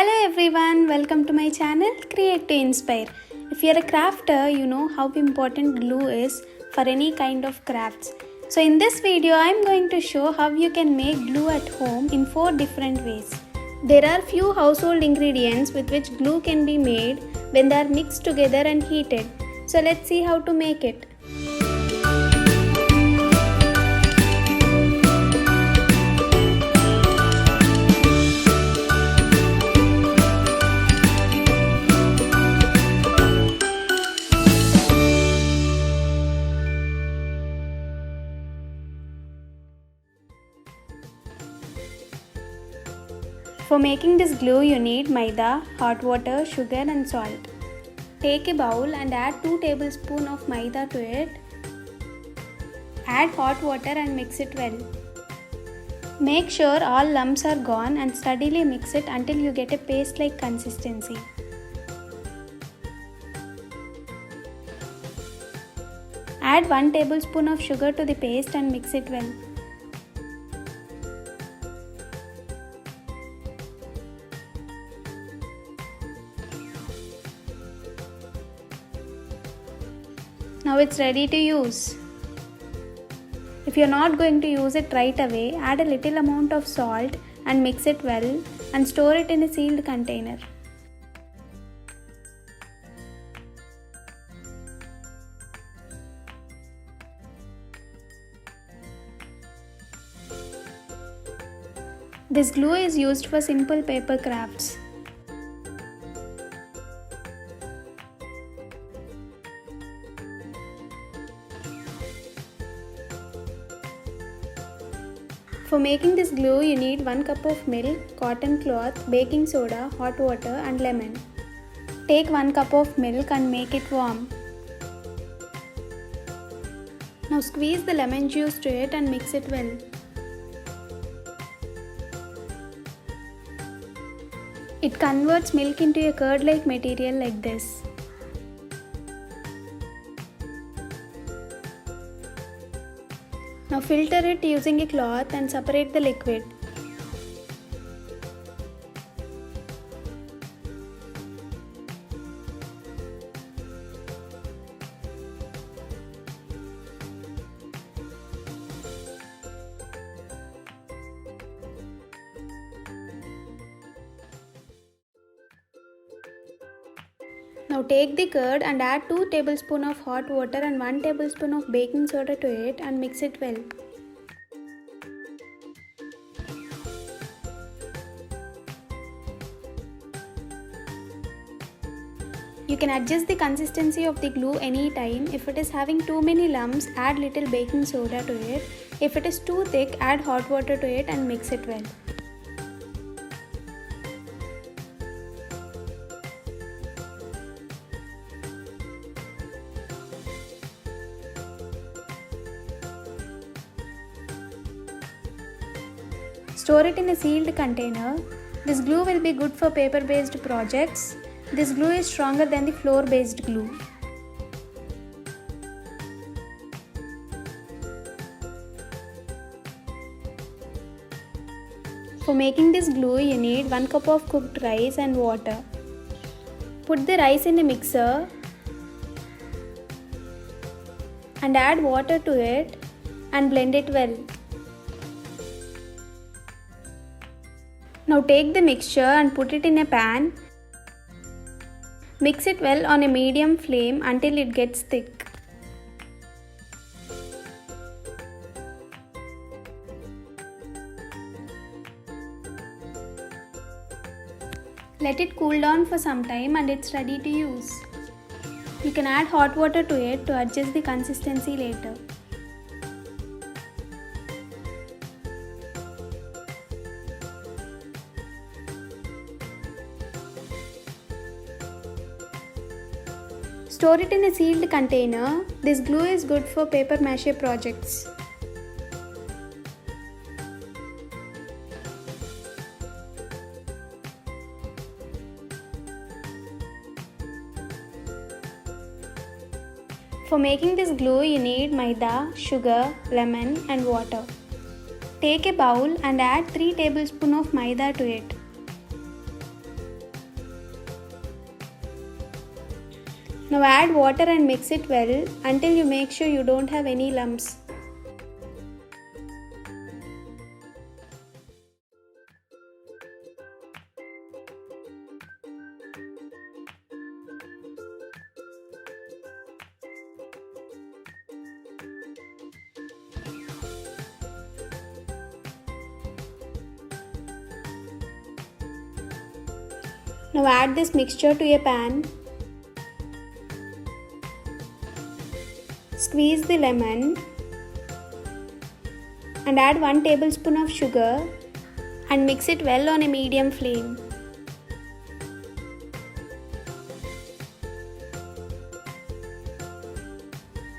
Hello everyone, welcome to my channel Create to Inspire. If you're a crafter, you know how important glue is for any kind of crafts. So in this video, I'm going to show how you can make glue at home in 4 different ways. There are few household ingredients with which glue can be made when they are mixed together and heated. So let's see how to make it. For making this glue, you need maida, hot water, sugar and salt. Take a bowl and add 2 tablespoons of maida to it. Add hot water and mix it well. Make sure all lumps are gone and steadily mix it until you get a paste-like consistency. Add 1 tablespoon of sugar to the paste and mix it well. Now it's ready to use. If you're not going to use it right away, add a little amount of salt and mix it well and store it in a sealed container. This glue is used for simple paper crafts. For making this glue, you need 1 cup of milk, cotton cloth, baking soda, hot water and lemon. Take 1 cup of milk and make it warm. Now squeeze the lemon juice to it and mix it well. It converts milk into a curd-like material like this. Now filter it using a cloth and separate the liquid. Now take the curd and add 2 tablespoons of hot water and 1 tablespoon of baking soda to it and mix it well. You can adjust the consistency of the glue anytime. If it is having too many lumps, add little baking soda to it. If it is too thick, add hot water to it and mix it well. Store it in a sealed container. This glue will be good for paper-based projects. This glue is stronger than the flour-based glue. For making this glue, you need 1 cup of cooked rice and water. Put the rice in a mixer and add water to it and blend it well. Now take the mixture and put it in a pan. Mix it well on a medium flame until it gets thick. Let it cool down for some time and it's ready to use. You can add hot water to it to adjust the consistency later. Store it in a sealed container. This glue is good for paper mache projects. For making this glue, you need maida, sugar, lemon and water. Take a bowl and add 3 tablespoons of maida to it. Now add water and mix it well until you make sure you don't have any lumps. Now add this mixture to a pan. Squeeze the lemon and add 1 tablespoon of sugar and mix it well on a medium flame.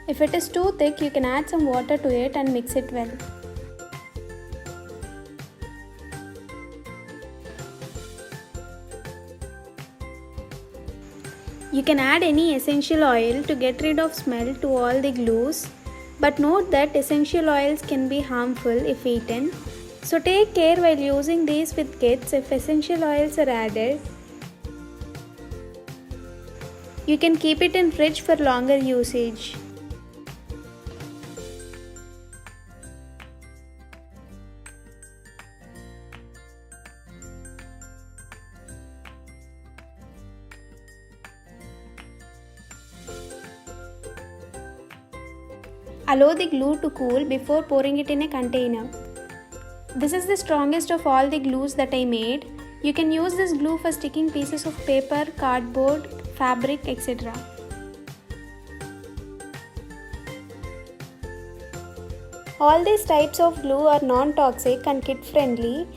If it is too thick, you can add some water to it and mix it well. You can add any essential oil to get rid of smell to all the glues, but note that essential oils can be harmful if eaten, so take care while using these with kids if essential oils are added. You can keep it in fridge for longer usage. Allow the glue to cool before pouring it in a container. This is the strongest of all the glues that I made. You can use this glue for sticking pieces of paper, cardboard, fabric, etc. All these types of glue are non-toxic and kid-friendly.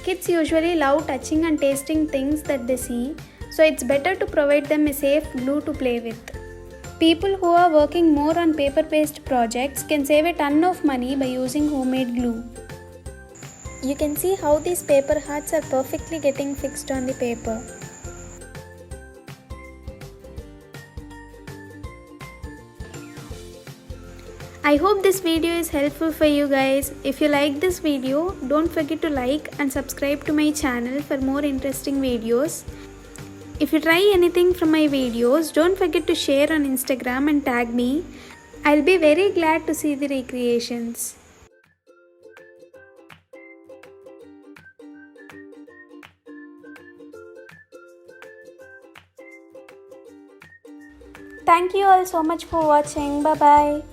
Kids usually love touching and tasting things that they see, so it's better to provide them a safe glue to play with. People who are working more on paper-based projects can save a ton of money by using homemade glue. You can see how these paper hearts are perfectly getting fixed on the paper. I hope this video is helpful for you guys. If you like this video, don't forget to like and subscribe to my channel for more interesting videos. If you try anything from my videos, don't forget to share on Instagram and tag me. I'll be very glad to see the recreations. Thank you all so much for watching. Bye bye.